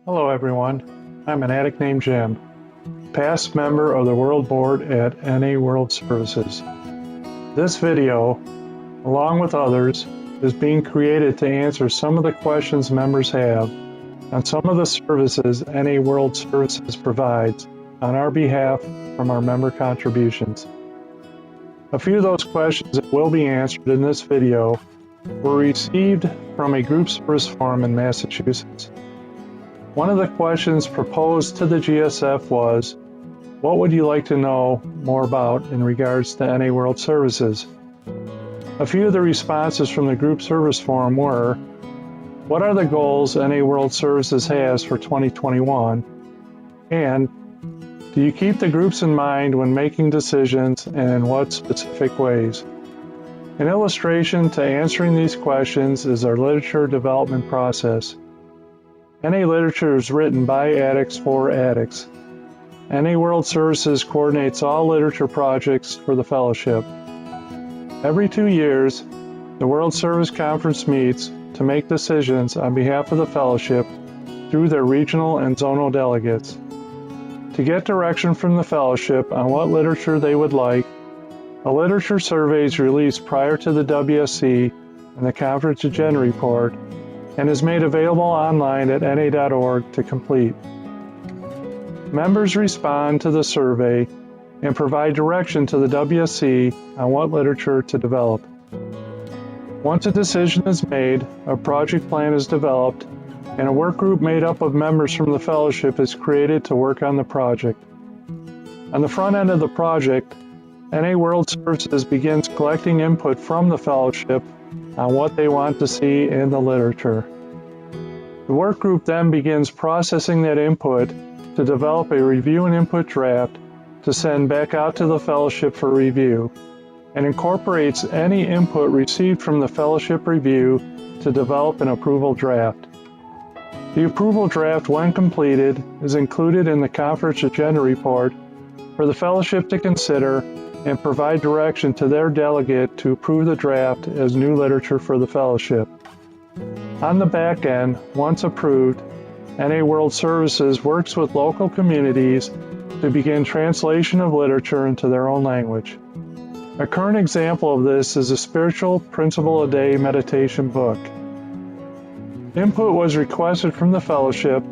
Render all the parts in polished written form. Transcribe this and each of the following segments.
Hello everyone, I'm an addict named Jim, past member of the World Board at NA World Services. This video, along with others, is being created to answer some of the questions members have on some of the services NA World Services provides on our behalf from our member contributions. A few of those questions that will be answered in this video were received from a group service forum in Massachusetts. One of the questions proposed to the GSF was, what would you like to know more about in regards to NA World Services? A few of the responses from the group service forum were, what are the goals NA World Services has for 2021? And do you keep the groups in mind when making decisions, and in what specific ways? An illustration to answering these questions is our literature development process. NA literature is written by addicts for addicts. NA World Services coordinates all literature projects for the fellowship. Every 2 years, the World Service Conference meets to make decisions on behalf of the fellowship through their regional and zonal delegates. To get direction from the fellowship on what literature they would like, a literature survey is released prior to the WSC and the conference agenda report, and is made available online at NA.org to complete. Members respond to the survey and provide direction to the WSC on what literature to develop. Once a decision is made, a project plan is developed, and a work group made up of members from the fellowship is created to work on the project. On the front end of the project, NA World Services begins collecting input from the fellowship on what they want to see in the literature. The work group then begins processing that input to develop a review and input draft to send back out to the fellowship for review, and incorporates any input received from the fellowship review to develop an approval draft. The approval draft, when completed, is included in the conference agenda report for the fellowship to consider and provide direction to their delegate to approve the draft as new literature for the fellowship. On the back end, once approved, NA World Services works with local communities to begin translation of literature into their own language. A current example of this is a Spiritual Principle a Day meditation book. Input was requested from the fellowship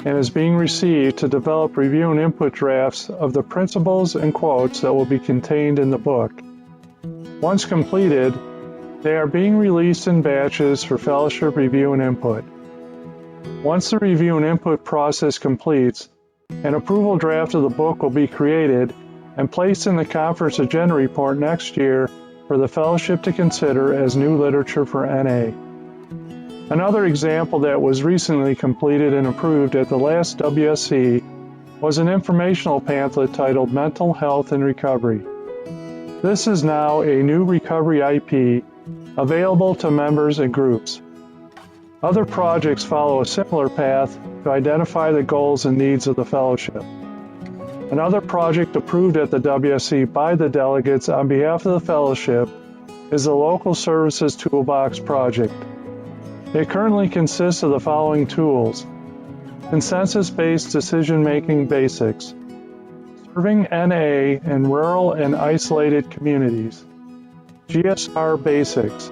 and is being received to develop review and input drafts of the principles and quotes that will be contained in the book. Once completed, they are being released in batches for fellowship review and input. Once the review and input process completes, an approval draft of the book will be created and placed in the conference agenda report next year for the fellowship to consider as new literature for NA. Another example that was recently completed and approved at the last WSC was an informational pamphlet titled Mental Health and Recovery. This is now a new recovery IP available to members and groups. Other projects follow a similar path to identify the goals and needs of the fellowship. Another project approved at the WSC by the delegates on behalf of the fellowship is the Local Services Toolbox project. It currently consists of the following tools: consensus-based decision-making basics, serving NA in rural and isolated communities, GSR basics,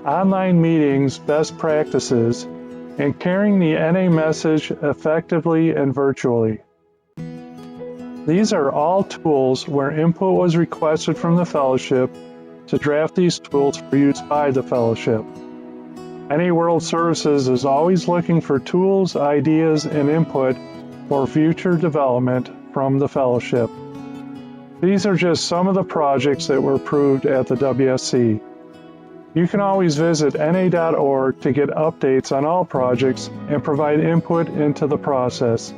online meetings best practices, and carrying the NA message effectively and virtually. These are all tools where input was requested from the fellowship to draft these tools for use by the fellowship. NA World Services is always looking for tools, ideas, and input for future development from the fellowship. These are just some of the projects that were approved at the WSC. You can always visit NA.org to get updates on all projects and provide input into the process.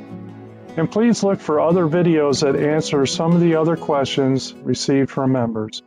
And please look for other videos that answer some of the other questions received from members.